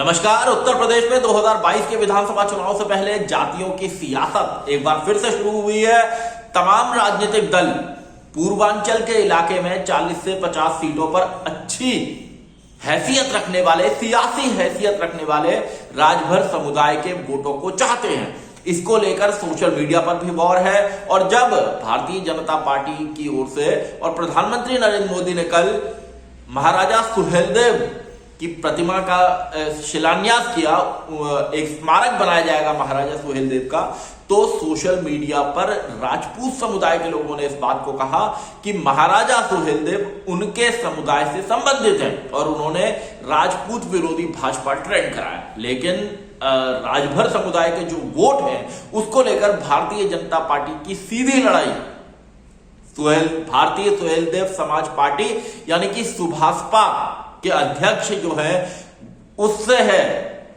नमस्कार। उत्तर प्रदेश में 2022 के विधानसभा चुनाव से पहले जातियों की सियासत एक बार फिर से शुरू हुई है। तमाम राजनीतिक दल पूर्वांचल के इलाके में 40 से 50 सीटों पर अच्छी हैसियत रखने वाले, सियासी हैसियत रखने वाले राजभर समुदाय के वोटों को चाहते हैं। इसको लेकर सोशल मीडिया पर भी वॉर है। और जब भारतीय जनता पार्टी की ओर से और प्रधानमंत्री नरेंद्र मोदी ने कल महाराजा सुहेलदेव की प्रतिमा का शिलान्यास किया, एक स्मारक बनाया जाएगा महाराजा सुहेलदेव का, तो सोशल मीडिया पर राजपूत समुदाय के लोगों ने इस बात को कहा कि महाराजा सुहेलदेव उनके समुदाय से संबंधित हैं और उन्होंने राजपूत विरोधी भाजपा ट्रेंड कराया। लेकिन राजभर समुदाय के जो वोट हैं उसको लेकर भारतीय जनता पार्टी की सीधी लड़ाई भारतीय सुहेलदेव समाज पार्टी यानी कि सुभाषपा के अध्यक्ष जो है उससे है,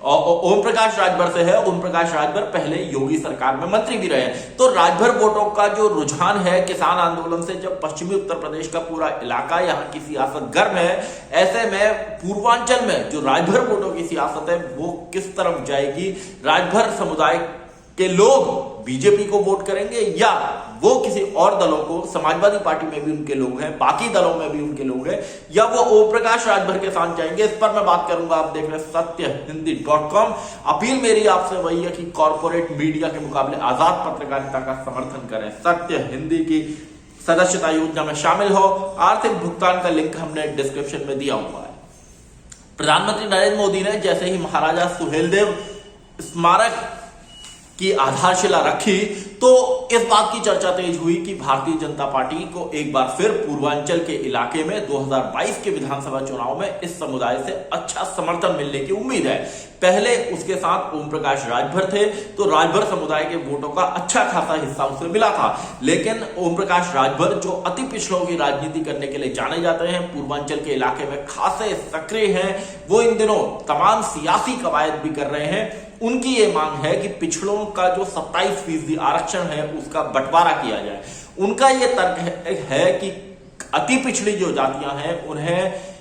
ओम प्रकाश राजभर से है। ओम प्रकाश राजभर पहले योगी सरकार में मंत्री भी रहे। तो राजभर वोटों का जो रुझान है किसान आंदोलन से, जब पश्चिमी उत्तर प्रदेश का पूरा इलाका यहाँ की सियासत गर्म है, ऐसे में पूर्वांचल में जो राजभर वोटों की सियासत है वो किस तरफ जाएगी? राजभर समुदाय के लोग बीजेपी को वोट करेंगे या वो किसी और दलों को, समाजवादी पार्टी में भी उनके लोग हैं, बाकी दलों में भी उनके लोग हैं, या वो ओम प्रकाश राजभर के साथ जाएंगे? इस पर मैं बात करूंगा। आप देख रहे हैं सत्यहिंदी.com। अपील मेरी आपसे वही है कि कॉर्पोरेट मीडिया के मुकाबले आजाद पत्रकारिता का समर्थन करें। सत्य हिंदी की सदस्यता योजना में शामिल हो। आर्थिक भुगतान का लिंक हमने डिस्क्रिप्शन में दिया हुआ है। प्रधानमंत्री नरेंद्र मोदी ने जैसे ही महाराजा सुहेलदेव स्मारक की आधारशिला रखी तो इस बात की चर्चा तेज हुई कि भारतीय जनता पार्टी को एक बार फिर पूर्वांचल के इलाके में 2022 के विधानसभा चुनाव में इस समुदाय से अच्छा समर्थन मिलने की उम्मीद है। पहले उसके साथ ओम प्रकाश राजभर थे तो राजभर समुदाय के वोटों का अच्छा खासा हिस्सा उसे मिला था। लेकिन ओम प्रकाश राजभर जो अति पिछड़ों की राजनीति करने के लिए जाने जाते हैं, पूर्वांचल के इलाके में खासे सक्रिय हैं, वो इन दिनों तमाम सियासी कवायद भी कर रहे हैं। उनकी ये मांग है कि पिछड़ों का जो 27% आरक्षण है उसका बंटवारा किया जाए। उनका ये तर्क है कि अति पिछड़ी जो जातियां हैं उन्हें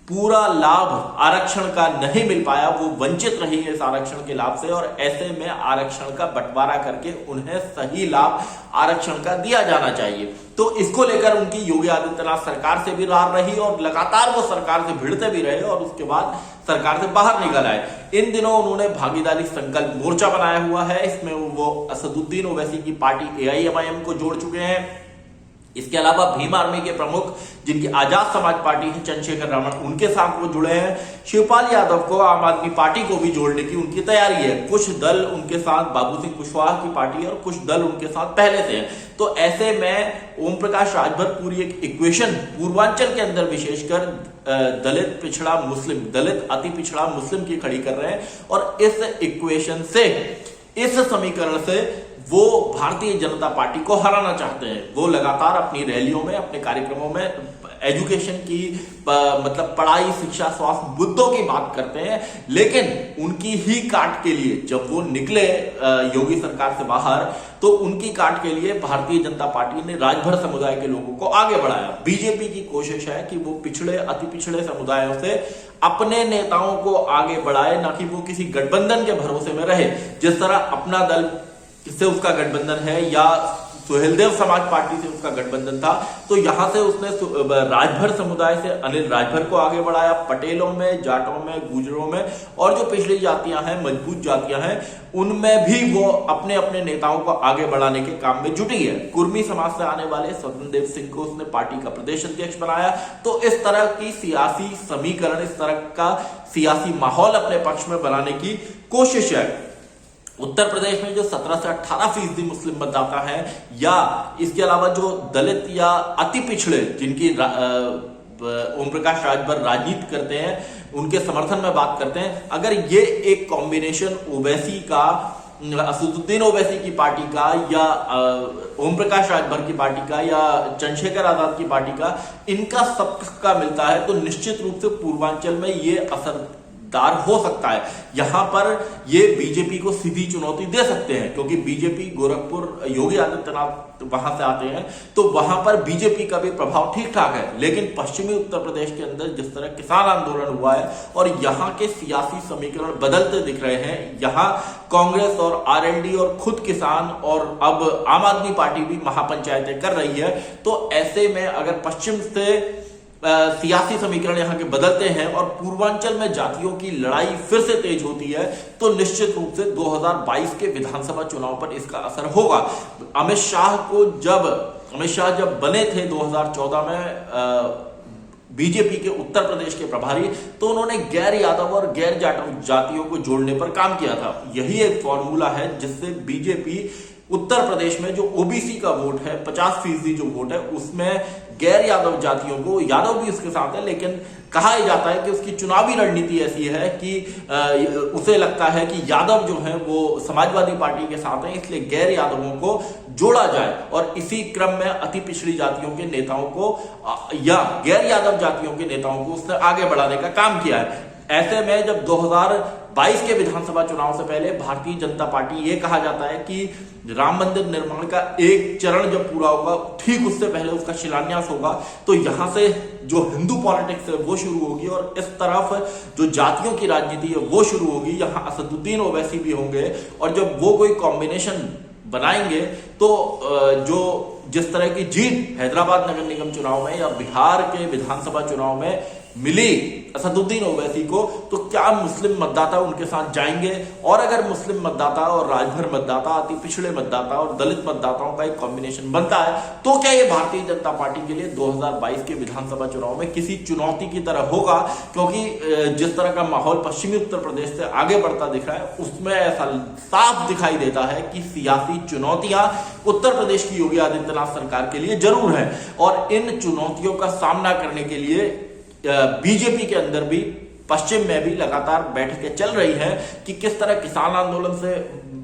पूरा लाभ आरक्षण का नहीं मिल पाया, वो वंचित रही है इस आरक्षण के लाभ से, और ऐसे में आरक्षण का बंटवारा करके उन्हें सही लाभ आरक्षण का दिया जाना चाहिए। तो इसको लेकर उनकी योगी आदित्यनाथ सरकार से भी रार रही और लगातार वो सरकार से भिड़ते भी रहे और उसके बाद सरकार से बाहर निकल आए। इन दिनों उन्होंने भागीदारी संकल्प मोर्चा बनाया हुआ है। इसमें वो असदुद्दीन ओवैसी की पार्टी AIMIM को जोड़ चुके हैं। इसके अलावा भीम आर्मी के प्रमुख जिनकी आजाद समाज पार्टी है, चंद्रशेखर रावण, उनके साथ वो जुड़े हैं। शिवपाल यादव को, आम आदमी पार्टी को भी जोड़ने की उनकी तैयारी है। कुछ दल उनके साथ बाबू सिंह कुशवाहा की पार्टी और कुछ दल उनके साथ पहले से हैं। तो ऐसे में ओम प्रकाश राजभर पूरी एक इक्वेशन पूर्वांचल के अंदर विशेषकर दलित पिछड़ा मुस्लिम, दलित अति पिछड़ा मुस्लिम की खड़ी कर रहे हैं। और इस इक्वेशन से, इस समीकरण से वो भारतीय जनता पार्टी को हराना चाहते हैं। वो लगातार अपनी रैलियों में, अपने कार्यक्रमों में एजुकेशन की मतलब पढ़ाई, शिक्षा, स्वास्थ्य मुद्दों की बात करते हैं। लेकिन उनकी ही काट के लिए जब वो निकले योगी सरकार से बाहर, तो उनकी काट के लिए भारतीय जनता पार्टी ने राजभर समुदाय के लोगों को आगे बढ़ाया। बीजेपी की कोशिश है कि वो पिछड़े, अति पिछड़े समुदायों से अपने नेताओं को आगे बढ़ाए, ना कि वो किसी गठबंधन के भरोसे में रहे। जिस तरह अपना दल से उसका गठबंधन है या सुहेलदेव समाज पार्टी से उसका गठबंधन था, तो यहां से उसने राजभर समुदाय से अनिल राजभर को आगे बढ़ाया। पटेलों में, जाटों में, गुजरों में और जो पिछड़ी जातियां हैं, मजबूत जातियां हैं, उनमें भी वो अपने अपने नेताओं को आगे बढ़ाने के काम में जुटी है। कुर्मी समाज से आने वाले स्वतंत्र सिंह को उसने पार्टी का प्रदेश अध्यक्ष बनाया। तो इस तरह की सियासी समीकरण, इस तरह का सियासी माहौल अपने पक्ष में बनाने की कोशिश है। उत्तर प्रदेश में जो 17 से 18% मुस्लिम मतदाता हैं, या इसके अलावा जो दलित या अति पिछड़े जिनकी ओम प्रकाश राजभर राजनीति करते हैं, उनके समर्थन में बात करते हैं, अगर ये एक कॉम्बिनेशन ओवैसी का, असदुद्दीन ओवैसी की पार्टी का, या ओम प्रकाश राजभर की पार्टी का, या चंद्रशेखर आजाद की पार्टी का, इनका सबका मिलता है, तो निश्चित रूप से पूर्वांचल में ये असर विस्तार हो सकता है। यहां पर ये बीजेपी को सीधी चुनौती दे सकते हैं, क्योंकि बीजेपी गोरखपुर योगी आदित्यनाथ वहां से आते हैं, तो वहां पर बीजेपी का भी प्रभाव ठीक ठाक है। लेकिन पश्चिमी उत्तर प्रदेश के अंदर जिस तरह किसान आंदोलन हुआ है और यहां के सियासी समीकरण बदलते दिख रहे हैं, यहां कांग्रेस और आरएलडी और खुद किसान और अब आम आदमी पार्टी भी महापंचायतें कर रही है, तो ऐसे में अगर पश्चिम से सियासी समीकरण यहां के बदलते हैं और पूर्वांचल में जातियों की लड़ाई फिर से तेज होती है, तो निश्चित रूप से 2022 के विधानसभा चुनाव पर इसका असर होगा। अमित शाह जब बने थे 2014 में बीजेपी के उत्तर प्रदेश के प्रभारी, तो उन्होंने गैर यादव और गैर जातियों को जोड़ने पर काम किया था। यही एक फॉर्मूला है जिससे बीजेपी उत्तर प्रदेश में जो ओबीसी का वोट है, 50% जो वोट है, उसमें गैर यादव जातियों को, यादव भी उसके साथ है, लेकिन कहा जाता है कि उसकी चुनावी रणनीति ऐसी है कि उसे लगता है कि यादव जो है वो समाजवादी पार्टी के साथ है, इसलिए गैर यादवों को जोड़ा जाए और इसी क्रम में अति पिछड़ी जातियों के नेताओं को या गैर यादव जातियों के नेताओं को उसने आगे बढ़ाने का काम किया है। ऐसे में जब 2022 के विधानसभा चुनाव से पहले भारतीय जनता पार्टी, ये कहा जाता है कि राम मंदिर निर्माण का एक चरण जब पूरा होगा, ठीक उससे पहले उसका शिलान्यास होगा, तो यहां से जो हिंदू पॉलिटिक्स है वो शुरू होगी और इस तरफ जो जातियों की राजनीति है वो शुरू होगी। यहां असदुद्दीन ओवैसी भी होंगे और जब वो कोई कॉम्बिनेशन बनाएंगे तो जो जिस तरह की जीत हैदराबाद नगर निगम चुनाव में या बिहार के विधानसभा चुनाव में मिली असदुद्दीन ओवैसी को, तो क्या मुस्लिम मतदाता उनके साथ जाएंगे? और अगर मुस्लिम मतदाता और राजभर मतदाता, अति पिछड़े मतदाता और दलित मतदाताओं का एक कॉम्बिनेशन बनता है, तो क्या ये भारतीय जनता पार्टी के लिए 2022 के विधानसभा चुनाव में किसी चुनौती की तरह होगा? क्योंकि जिस तरह का माहौल पश्चिमी उत्तर प्रदेश से आगे बढ़ता दिख रहा है, उसमें ऐसा साफ दिखाई देता है कि सियासी चुनौतियां उत्तर प्रदेश की योगी आदित्यनाथ सरकार के लिए जरूर है और इन चुनौतियों का सामना करने के लिए बीजेपी के अंदर भी, पश्चिम में भी लगातार बैठकें चल रही हैं कि किस तरह किसान आंदोलन से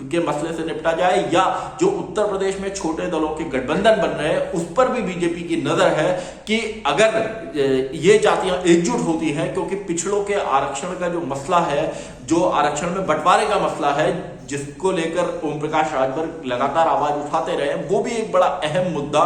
के मसले से निपटा जाए या जो उत्तर प्रदेश में छोटे दलों के गठबंधन बन रहे हैं उस पर भी बीजेपी की नजर है कि अगर ये जातियां एकजुट होती हैं, क्योंकि पिछड़ों के आरक्षण का जो मसला है, जो आरक्षण में बंटवारे का मसला है, जिसको लेकर ओम प्रकाश राजभर लगातार आवाज उठाते रहे, वो भी एक बड़ा अहम मुद्दा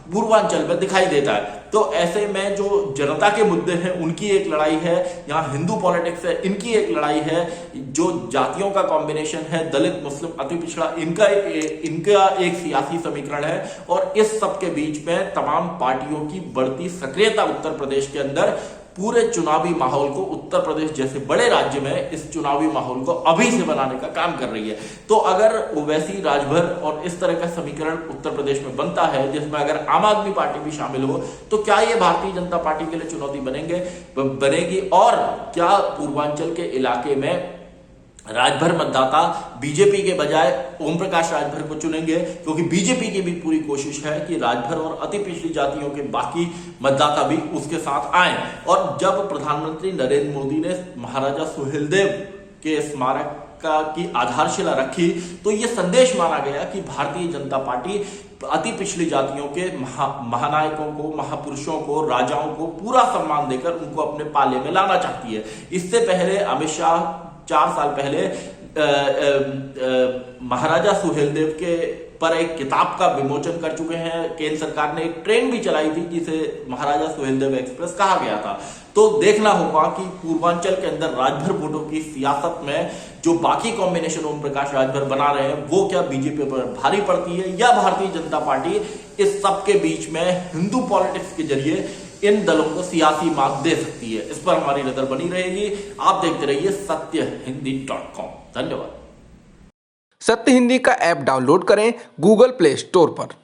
पूर्वांचल में दिखाई देता है। तो ऐसे में जो जनता के मुद्दे हैं उनकी एक लड़ाई है, यहाँ हिंदू पॉलिटिक्स है इनकी एक लड़ाई है, जो जातियों का कॉम्बिनेशन है, दलित मुस्लिम अति पिछड़ा, इनका एक सियासी समीकरण है और इस सब के बीच में तमाम पार्टियों की बढ़ती सक्रियता उत्तर प्रदेश के अंदर पूरे चुनावी माहौल को, उत्तर प्रदेश जैसे बड़े राज्य में इस चुनावी माहौल को अभी से बनाने का काम कर रही है। तो अगर ओवैसी, राजभर और इस तरह का समीकरण उत्तर प्रदेश में बनता है, जिसमें अगर आम आदमी पार्टी भी शामिल हो, तो क्या ये भारतीय जनता पार्टी के लिए चुनौती बनेगी और क्या पूर्वांचल के इलाके में राजभर मतदाता बीजेपी के बजाय ओम प्रकाश राजभर को चुनेंगे? क्योंकि बीजेपी की भी पूरी कोशिश है कि राजभर और अति पिछड़ी जातियों के बाकी मतदाता भी उसके साथ आए। और जब प्रधानमंत्री नरेंद्र मोदी ने महाराजा सुहेलदेव के स्मारक की आधारशिला रखी, तो यह संदेश माना गया कि भारतीय जनता पार्टी अति पिछड़ी जातियों के महानायकों को, महापुरुषों को, राजाओं को पूरा सम्मान देकर उनको अपने पाले में लाना चाहती है। इससे पहले अमित शाह 4 साल पहले महाराजा सुहेलदेव के पर एक किताब का विमोचन कर चुके हैं। केंद्र सरकार ने एक ट्रेन भी चलाई थी जिसे महाराजा सुहेलदेव एक्सप्रेस कहा गया था। तो देखना होगा कि पूर्वांचल के अंदर राजभर वोटों की सियासत में जो बाकी कॉम्बिनेशन ओम प्रकाश राजभर बना रहे हैं वो क्या बीजेपी पर भारी पड़ती है या भारतीय जनता पार्टी इस सब के बीच में हिंदू पॉलिटिक्स के जरिए इन दलों को सियासी मात दे सकती है। इस पर हमारी नजर बनी रहेगी। आप देखते रहिए सत्यहिंदी.com। धन्यवाद। सत्य हिंदी का ऐप डाउनलोड करें गूगल प्ले स्टोर पर।